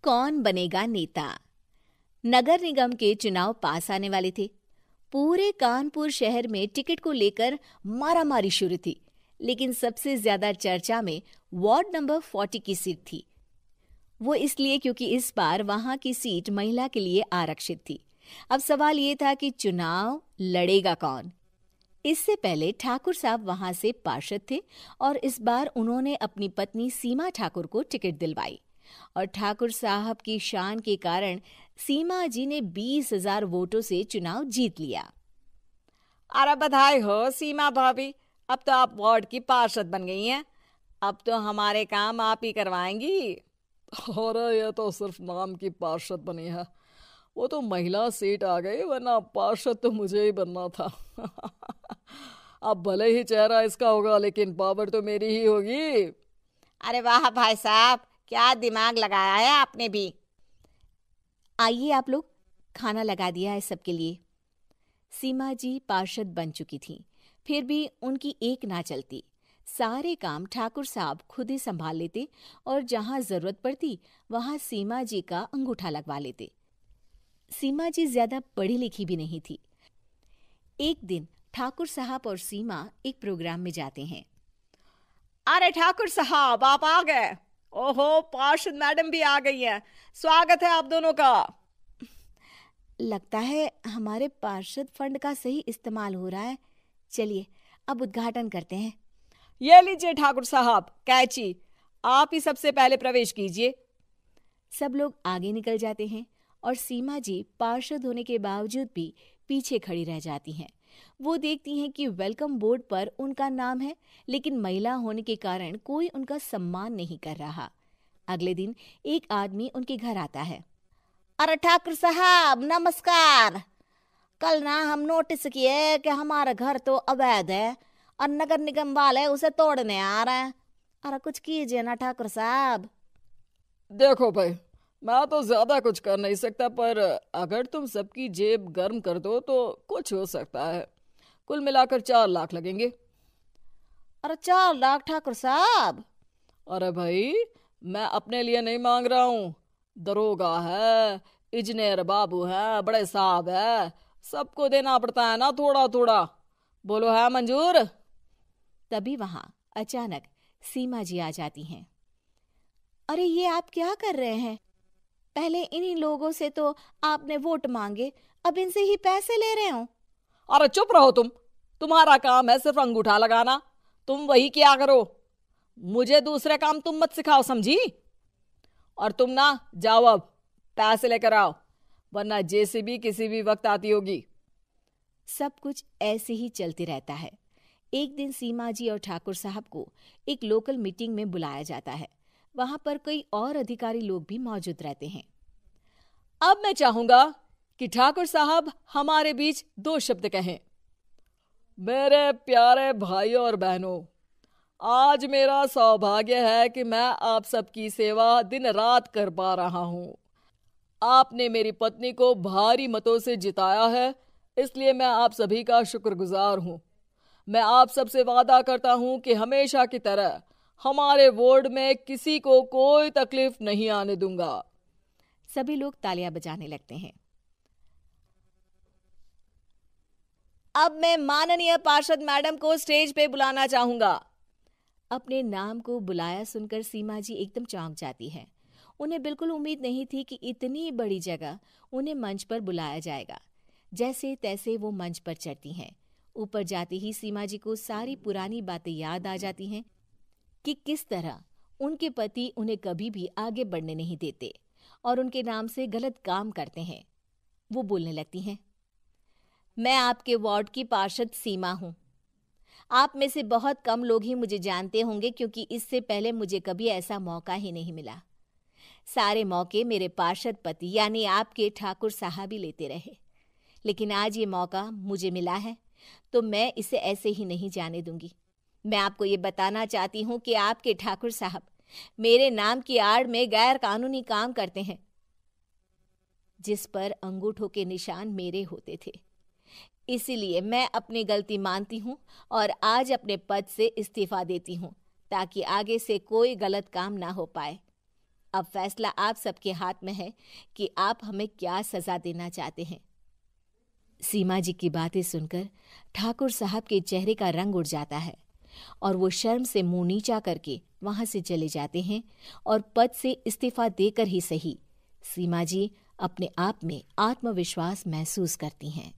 कौन बनेगा नेता। नगर निगम के चुनाव पास आने वाले थे। पूरे कानपुर शहर में टिकट को लेकर मारामारी शुरू थी, लेकिन सबसे ज्यादा चर्चा में वार्ड नंबर 40 की सीट थी। वो इसलिए क्योंकि इस बार वहां की सीट महिला के लिए आरक्षित थी। अब सवाल ये था कि चुनाव लड़ेगा कौन। इससे पहले ठाकुर साहब वहां से पार्षद थे और इस बार उन्होंने अपनी पत्नी सीमा ठाकुर को टिकट दिलवाई और ठाकुर साहब की शान के कारण सीमा जी ने 20,000 वोटों से चुनाव जीत लिया। अरे बधाई हो सीमा भाभी, अब तो आप वार्ड की पार्षद बन गई हैं। अब तो हमारे काम आप ही करवाएंगी। अरे ये तो सिर्फ नाम की पार्षद बनी है, वो तो महिला सीट आ गई, वरना पार्षद तो मुझे ही बनना था। अब भले ही चेहरा इसका होगा, लेकिन पावर तो मेरी ही होगी। अरे वाह भाई साहब, क्या दिमाग लगाया है आपने भी। आइए आप लोग, खाना लगा दिया है सबके लिए। सीमा जी पार्षद बन चुकी थीं, फिर भी उनकी एक ना चलती। सारे काम ठाकुर साहब खुद ही संभाल लेते और जहां जरूरत पड़ती वहां सीमा जी का अंगूठा लगवा लेते। सीमा जी ज्यादा पढ़ी लिखी भी नहीं थी। एक दिन ठाकुर साहब और सीमा एक प्रोग्राम में जाते हैं। अरे ठाकुर साहब, आप आ गए। ओहो, पार्षद मैडम भी आ गई हैं। स्वागत है आप दोनों का। लगता है हमारे पार्षद फंड का सही इस्तेमाल हो रहा है। चलिए अब उद्घाटन करते हैं। ये लीजिए ठाकुर साहब कैची, आप ही सबसे पहले प्रवेश कीजिए। सब लोग आगे निकल जाते हैं और सीमा जी पार्षद होने के बावजूद भी पीछे खड़ी रह जाती हैं। वो देखती हैं कि वेलकम बोर्ड पर उनका नाम है, लेकिन महिला होने के कारण कोई उनका सम्मान नहीं कर रहा। अगले दिन एक आदमी उनके घर आता है। अरे ठाकुर साहब नमस्कार। कल ना हम नोटिस किए कि हमारा घर तो अवैध है और नगर निगम वाले उसे तोड़ने आ रहे हैं। अरे कुछ कीजिए ना ठाकुर साहब। देखो भाई, मैं तो ज्यादा कुछ कर नहीं सकता, पर अगर तुम सबकी जेब गर्म कर दो तो कुछ हो सकता है। कुल मिलाकर 4 लाख लगेंगे। अरे 4 लाख ठाकुर साहब? अरे भाई, मैं अपने लिए नहीं मांग रहा हूँ। दरोगा है, इंजीनियर बाबू है, बड़े साहब है, सबको देना पड़ता है ना थोड़ा थोड़ा। बोलो है मंजूर? तभी वहां अचानक सीमा जी आ जाती हैं। अरे ये आप क्या कर रहे हैं? पहले इन्हीं लोगों से तो आपने वोट मांगे, अब इनसे ही पैसे ले रहे हो। अरे चुप रहो तुम। तुम्हारा काम है सिर्फ अंगूठा लगाना, तुम वही किया करो। मुझे दूसरे काम तुम मत सिखाओ, समझी? और तुम ना जाओ, अब पैसे लेकर आओ, वरना जेसीबी किसी भी वक्त आती होगी। सब कुछ ऐसे ही चलते रहता है। एक दिन सीमा जी और ठाकुर साहब को एक लोकल मीटिंग में बुलाया जाता है। वहां पर कई और अधिकारी लोग भी मौजूद रहते हैं। अब मैं चाहूंगा कि ठाकुर साहब हमारे बीच 2 शब्द कहें। मेरे प्यारे भाइयों और बहनों, आज मेरा सौभाग्य है कि मैं आप सबकी सेवा दिन रात कर पा रहा हूं। आपने मेरी पत्नी को भारी मतों से जिताया है, इसलिए मैं आप सभी का शुक्रगुजार हूं। मैं आप सबसे वादा करता हूं कि हमेशा की तरह हमारे वार्ड में किसी को कोई तकलीफ नहीं आने दूंगा। सभी लोग तालियां बजाने लगते हैं। अब मैं माननीय पार्षद मैडम को स्टेज पे बुलाना चाहूंगा। अपने नाम को बुलाया सुनकर सीमा जी एकदम चौंक जाती है। उन्हें बिल्कुल उम्मीद नहीं थी कि इतनी बड़ी जगह उन्हें मंच पर बुलाया जाएगा। जैसे तैसे वो मंच पर चढ़ती हैं। ऊपर जाते ही सीमा जी को सारी पुरानी बातें याद आ जाती हैं कि किस तरह उनके पति उन्हें कभी भी आगे बढ़ने नहीं देते और उनके नाम से गलत काम करते हैं। वो बोलने लगती हैं। मैं आपके वार्ड की पार्षद सीमा हूं। आप में से बहुत कम लोग ही मुझे जानते होंगे, क्योंकि इससे पहले मुझे कभी ऐसा मौका ही नहीं मिला। सारे मौके मेरे पार्षद पति यानी आपके ठाकुर साहब ही लेते रहे, लेकिन आज ये मौका मुझे मिला है तो मैं इसे ऐसे ही नहीं जाने दूंगी। मैं आपको ये बताना चाहती हूँ कि आपके ठाकुर साहब मेरे नाम की आड़ में गैर कानूनी काम करते हैं, जिस पर अंगूठों के निशान मेरे होते थे। इसीलिए मैं अपनी गलती मानती हूँ और आज अपने पद से इस्तीफा देती हूँ, ताकि आगे से कोई गलत काम ना हो पाए। अब फैसला आप सबके हाथ में है कि आप हमें क्या सजा देना चाहते हैं। सीमा जी की बातें सुनकर ठाकुर साहब के चेहरे का रंग उड़ जाता है और वो शर्म से मुंह नीचा करके वहां से चले जाते हैं और पद से इस्तीफा देकर ही सही सीमा जी अपने आप में आत्मविश्वास महसूस करती हैं।